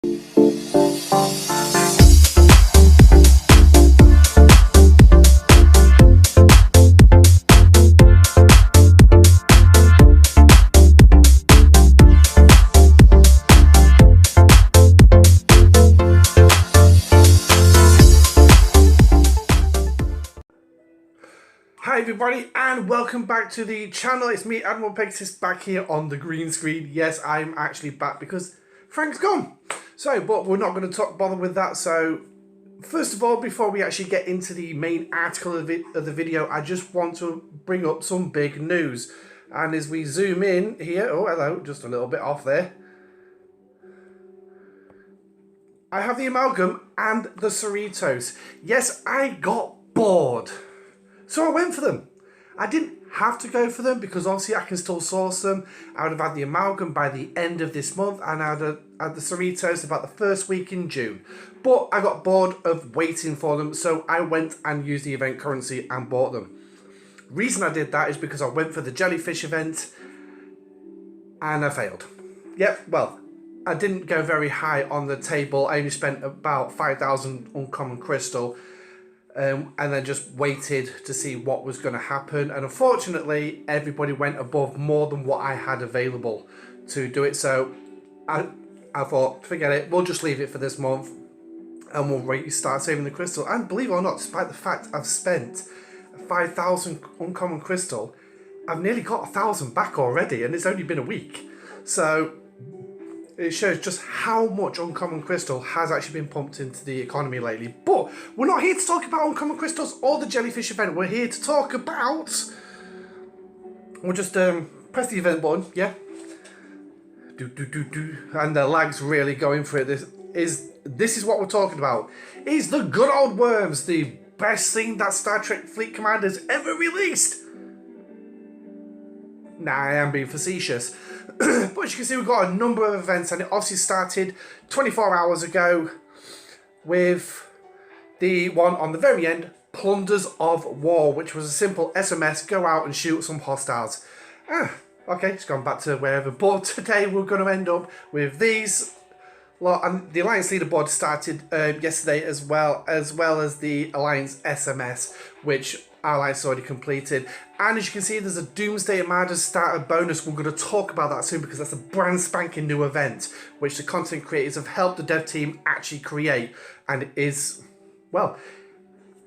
Hi everybody and welcome back to the channel. It's me, Admiral Pegasus, back here on the green screen. Yes, I'm actually back because Frank's gone. But we're not going to bother with that. So first of all, before we actually get into the main article of the video, I just want to bring up some big news. And as we zoom in here, oh hello, just a little bit off there. I have the Amalgam and the Cerritos. Yes, I got bored. So I went for them. I didn't have to go for them because obviously I can still source them. I would have had the Amalgam by the end of this month and I would have had the Cerritos about the first week in June. But I got bored of waiting for them, so I went and used the event currency and bought them. Reason I did that is because I went for the jellyfish event and I failed. Yep, well, I didn't go very high on the table. I only spent about 5,000 uncommon crystal. And then just waited to see what was going to happen, and unfortunately everybody went above more than what I had available to do it. So I thought, forget it, we'll just leave it for this month and we'll start saving the crystal. And believe it or not, despite the fact I've spent 5,000 uncommon crystal, I've nearly got 1,000 back already, and it's only been a week. So it shows just how much uncommon crystal has actually been pumped into the economy lately. But we're not here to talk about uncommon crystals or the jellyfish event. We're here to talk about... We'll just press the event button, yeah. And the lag's really going for it. This is what we're talking about. Is the good old worms the best thing that Star Trek Fleet Commanders ever released? Nah, I am being facetious. But as you can see, we've got a number of events, and it obviously started 24 hours ago with the one on the very end, Plunders of War, which was a simple SMS, go out and shoot some hostiles. Okay, it's gone back to wherever. But today we're going to end up with these. And the Alliance Leaderboard started yesterday as well as the Alliance SMS, which our Alliance already completed. And as you can see, there's a Doomsday Amadas starter bonus. We're going to talk about that soon because that's a brand spanking new event, which the content creators have helped the dev team actually create. And it is, well,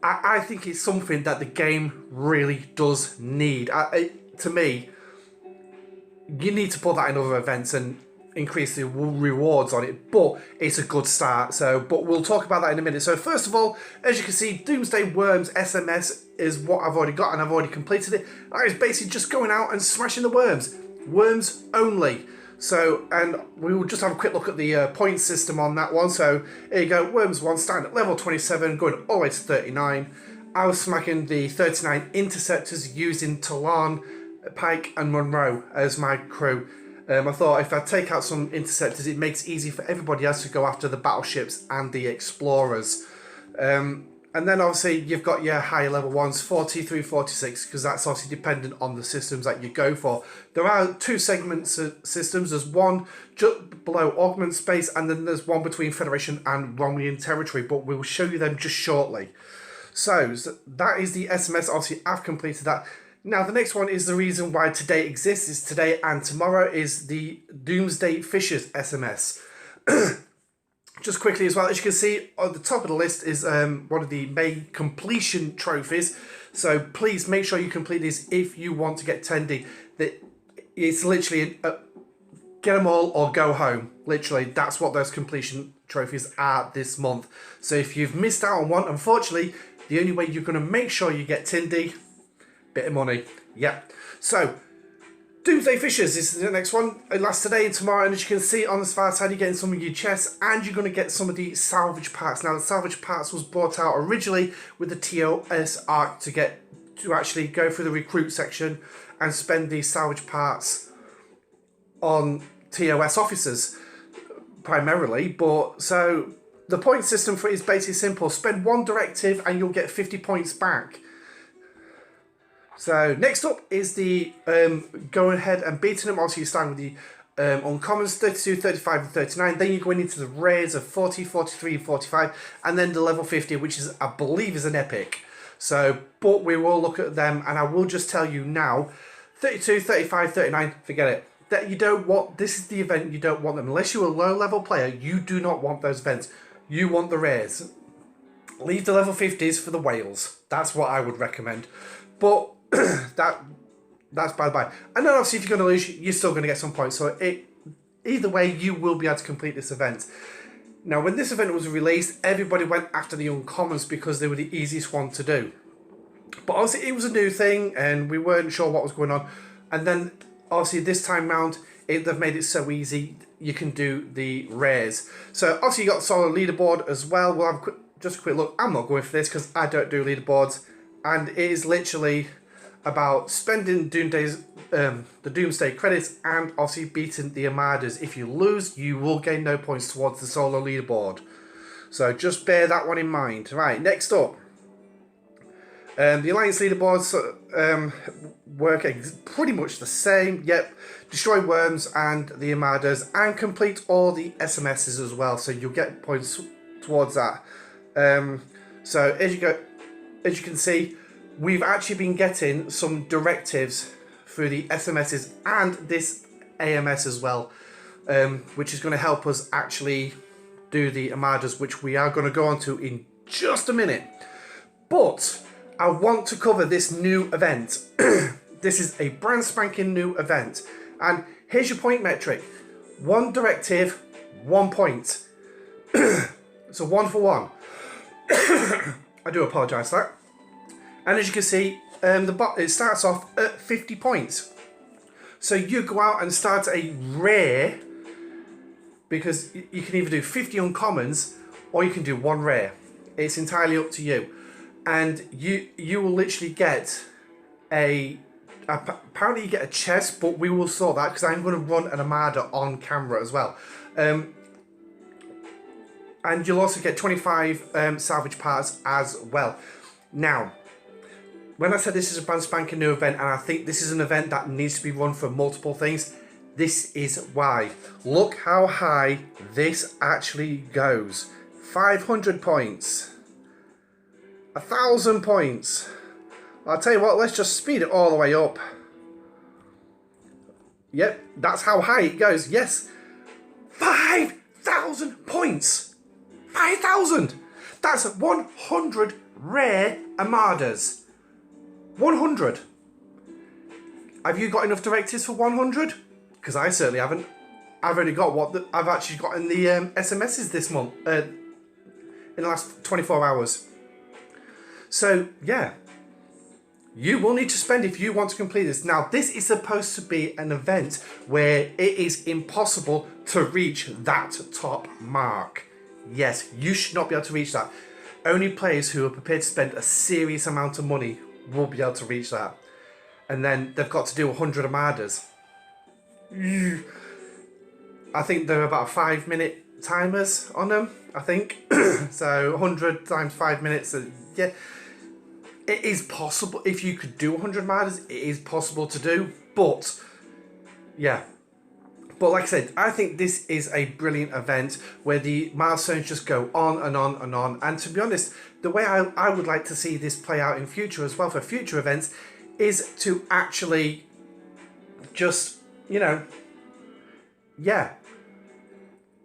I think it's something that the game really does need. To me, you need to put that in other events and increase the rewards on it, but it's a good start. But we'll talk about that in a minute. So first of all, as you can see, Doomsday Worms SMS is what I've already got, and I've already completed it. That is basically just going out and smashing the worms. Worms only. So, and we will just have a quick look at the point system on that one. So here you go, Worms 1 starting at level 27, going all the way to 39. I was smacking the 39 interceptors using Talon, Pike and Monroe as my crew. I thought if I take out some interceptors, it makes it easy for everybody else to go after the battleships and the explorers. And then obviously you've got your higher level ones, 43, 46, because that's obviously dependent on the systems that you go for. There are two segments of systems. There's one just below Augment Space, and then there's one between Federation and Romulan territory, but we'll show you them just shortly. So that is the SMS. Obviously I've completed that. Now, the next one is the reason why today exists, is today and tomorrow is the Doomsday Fishers SMS. Just quickly as well, as you can see, on the top of the list is one of the main completion trophies. So please make sure you complete this if you want to get 10D. It's literally, get them all or go home. Literally, that's what those completion trophies are this month. So if you've missed out on one, unfortunately, the only way you're going to make sure you get 10D, bit of money, yeah. So, Doomsday Fishers is the next one. It lasts today and tomorrow, and as you can see on the far side, you're getting some of your chests, and you're going to get some of the salvage parts. Now, the salvage parts was brought out originally with the TOS arc to actually go through the recruit section and spend these salvage parts on TOS officers primarily. But so the point system for it is basically simple: spend one directive and you'll get 50 points back. So next up is the going ahead and beating them. Obviously, you're starting with the uncommons 32, 35 and 39. Then you're going into the rares of 40, 43 and 45, and then the level 50, which is, I believe, is an epic. So, but we will look at them, and I will just tell you now, 32, 35, 39, forget it. That you don't want, this is the event, you don't want them. Unless you're a low level player, you do not want those events. You want the rares. Leave the level 50s for the whales. That's what I would recommend. But that's by the by. And then obviously if you're going to lose, you're still going to get some points. So either way, you will be able to complete this event. Now, when this event was released, everybody went after the uncommons because they were the easiest one to do. But obviously it was a new thing and we weren't sure what was going on. And then obviously this time round, they've made it so easy you can do the rares. So obviously you got the solo leaderboard as well. We'll have just a quick look. I'm not going for this because I don't do leaderboards. And it is literally about spending the Doomsday credits and obviously beating the Amadas. If you lose, you will gain no points towards the solo leaderboard. So just bear that one in mind. Right, next up. The Alliance leaderboards work pretty much the same. Yep, destroy worms and the Amadas and complete all the SMSs as well. So you'll get points towards that. So as you can see, we've actually been getting some directives through the SMSs and this AMS as well, which is going to help us actually do the Amadas, which we are going to go on to in just a minute. But I want to cover this new event. This is a brand spanking new event. And here's your point metric. 1 directive, 1 point. So 1 for 1. I do apologise for that. And as you can see, it starts off at 50 points. So you go out and start a rare, because you can either do 50 uncommons or you can do 1 rare. It's entirely up to you. And you will literally get apparently you get a chest, but we will sort that because I'm going to run an Amada on camera as well. And you'll also get 25 salvage parts as well. Now, when I said this is a brand spanking new event, and I think this is an event that needs to be run for multiple things, this is why. Look how high this actually goes. 500 points. 1,000 points. I'll tell you what, let's just speed it all the way up. Yep, that's how high it goes. Yes, 5,000 points. 5,000. That's 100 rare Amadas. 100. Have you got enough directives for 100? Because I certainly haven't. I've only got what I've actually got in the SMSs this month. In the last 24 hours. So, yeah, you will need to spend if you want to complete this. Now, this is supposed to be an event where it is impossible to reach that top mark. Yes, you should not be able to reach that. Only players who are prepared to spend a serious amount of money will be able to reach that. And then they've got to do 100 Amadas. I think there are about 5-minute timers on them, I think. So 100 times 5 minutes, yeah. It is possible, if you could do 100 Amadas, it is possible to do, but yeah. But like I said, I think this is a brilliant event where the milestones just go on and on and on. And to be honest, the way I would like to see this play out in future as well for future events is to actually just, you know, yeah,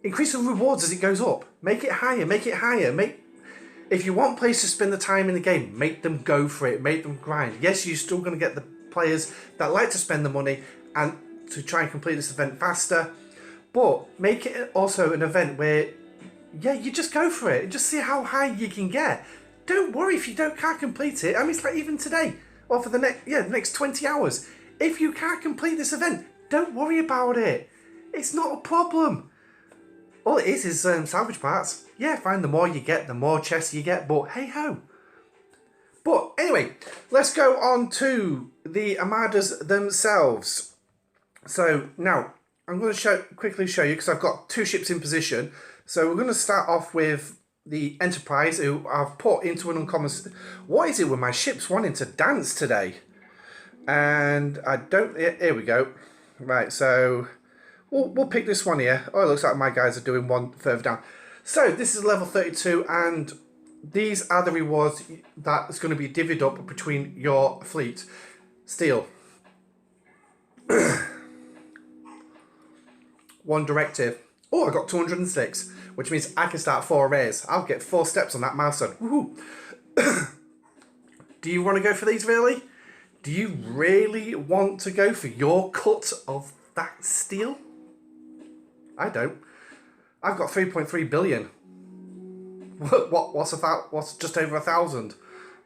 increase the rewards as it goes up. Make it higher, make it higher. If you want players to spend the time in the game, make them go for it, make them grind. Yes, you're still going to get the players that like to spend the money and to try and complete this event faster, but make it also an event where, yeah, you just go for it. Just see how high you can get. Don't worry if you can't complete it. I mean, it's like even today, or for the next 20 hours. If you can't complete this event, don't worry about it. It's not a problem. All it is salvage parts. Yeah, fine, the more you get, the more chests you get, but hey ho. But anyway, let's go on to the Amadas themselves. So now, I'm going to quickly show you, because I've got 2 ships in position. So we're going to start off with the Enterprise, who I've put into an uncommon... What is it with my ships wanting to dance today? And I don't... Here we go. Right, so we'll pick this one here. Oh, it looks like my guys are doing one further down. So this is level 32, and these are the rewards that's going to be divvied up between your fleet. Steel. One directive. Oh, I got 206, which means I can start 4 arrays. I'll get 4 steps on that milestone. Woohoo! Do you want to go for these, really? Do you really want to go for your cut of that steel? I don't. I've got 3.3 billion. What's just over 1,000?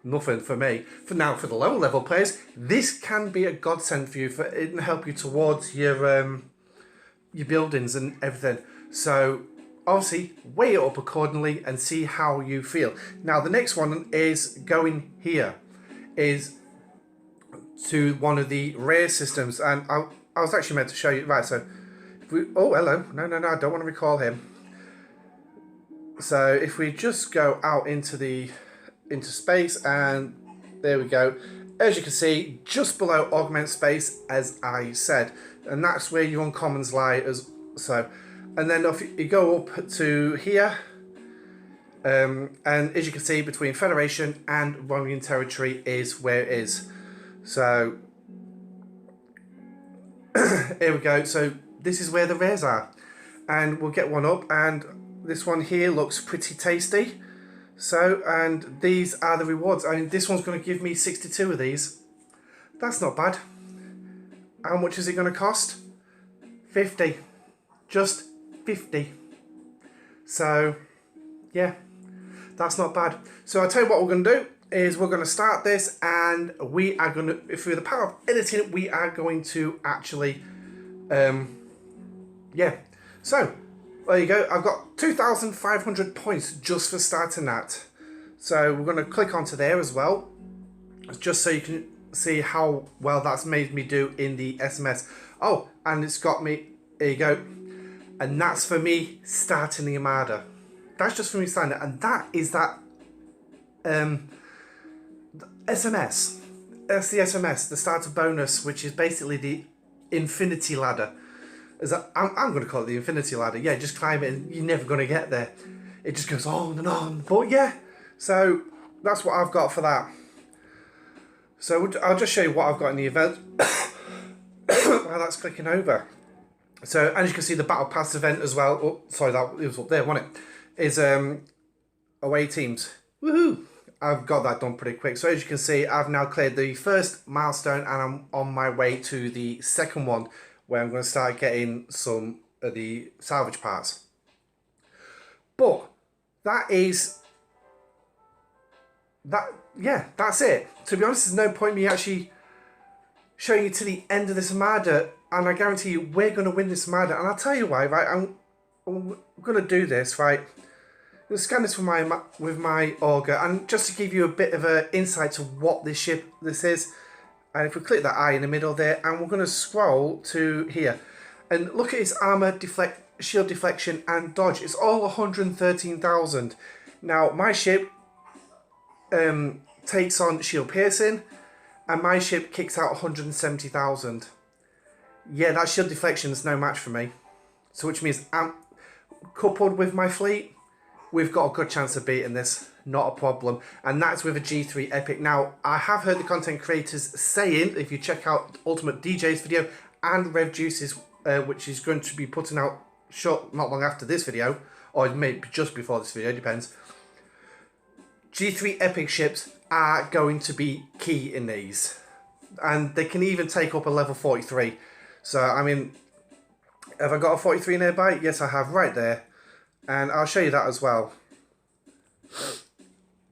Nothing for me. For now, for the lower level players, this can be a godsend for you. For it can help you towards your buildings and everything. So obviously weigh it up accordingly and see how you feel. Now the next one is going here, is to one of the rare systems, and I was actually meant to show you. Right, so if we, oh hello, no, I don't want to recall him. So if we just go out into space, and there we go. As you can see, just below augment space, as I said, and that's where your uncommons lie. As so, and then if you go up to here, and as you can see, between Federation and Romulan territory is where it is. So here we go. So this is where the rares are, and we'll get one up, and this one here looks pretty tasty. So, and these are the rewards. I mean, this one's going to give me 62 of these. That's not bad. How much is it going to cost? 50. Just 50. So, yeah, that's not bad. So I'll tell you what we're going to do is we're going to start this, and we are going to, through the power of editing, we are going to actually, yeah. So, there you go. I've got 2,500 points just for starting that. So we're going to click onto there as well, just so you can see how well that's made me do in the SMS. Oh, and it's got me, there you go. And that's for me starting the Armada. That's just for me starting it. And that is that SMS. That's the SMS, the starter bonus, which is basically the infinity ladder. I'm going to call it the infinity ladder. Yeah, just climb it and you're never going to get there. It just goes on and on. But yeah, so that's what I've got for that. So I'll just show you what I've got in the event while that's clicking over. So as you can see, the Battle Pass event as well. Oh, sorry, that was up there, wasn't it? Is away teams. Woohoo! I've got that done pretty quick. So as you can see, I've now cleared the first milestone, and I'm on my way to the second one, where I'm going to start getting some of the salvage parts. But yeah, that's it. To be honest, there's no point me actually showing you to the end of this Armada, and I guarantee you we're going to win this Armada. And I'll tell you why, right? I'm going to do this, right? I'm going to scan this with my auger, and just to give you a bit of an insight to what this is. And if we click that eye in the middle there, and we're going to scroll to here, and look at its armor, shield deflection, and dodge. It's all 113,000. Now my ship takes on shield piercing, and my ship kicks out 170,000. Yeah, that shield deflection is no match for me. So which means, coupled with my fleet, we've got a good chance of beating this. Not a problem. And that's with a G3 Epic. Now, I have heard the content creators saying, if you check out Ultimate DJ's video and Rev Juice's, which is going to be putting out not long after this video, or maybe just before this video, depends. G3 Epic ships are going to be key in these. And they can even take up a level 43. So, I mean, have I got a 43 nearby? Yes, I have, right there. And I'll show you that as well.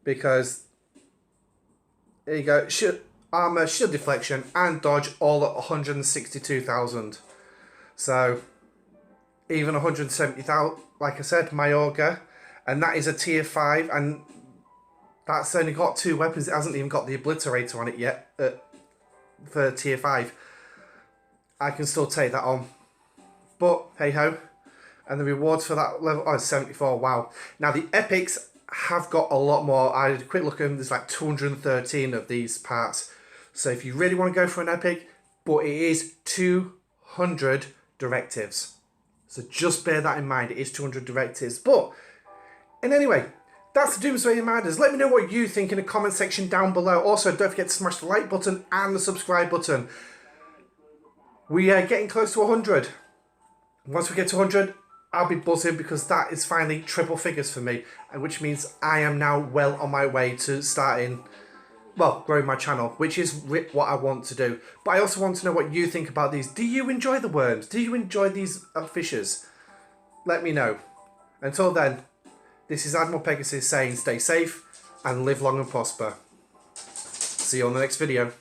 Because, there you go, armor, shield deflection, and dodge all at 162,000. So, even 170,000, like I said, my auger, and that is a tier 5, and that's only got 2 weapons. It hasn't even got the obliterator on it yet for tier 5. I can still take that on. But, hey ho. And the rewards for that level, oh, 74, wow. Now, the epics have got a lot more. I had a quick look at them. There's like 213 of these parts. So if you really want to go for an epic, but it is 200 directives. So just bear that in mind. It is 200 directives. But, and anyway, that's the Doomsday Amadas. Let me know what you think in the comment section down below. Also, don't forget to smash the like button and the subscribe button. We are getting close to 100. Once we get to 100, I'll be buzzing because that is finally triple figures for me. Which means I am now well on my way to starting, well, growing my channel, which is what I want to do. But I also want to know what you think about these. Do you enjoy the worms? Do you enjoy these fishes? Let me know. Until then, this is Admiral Pegasus saying stay safe and live long and prosper. See you on the next video.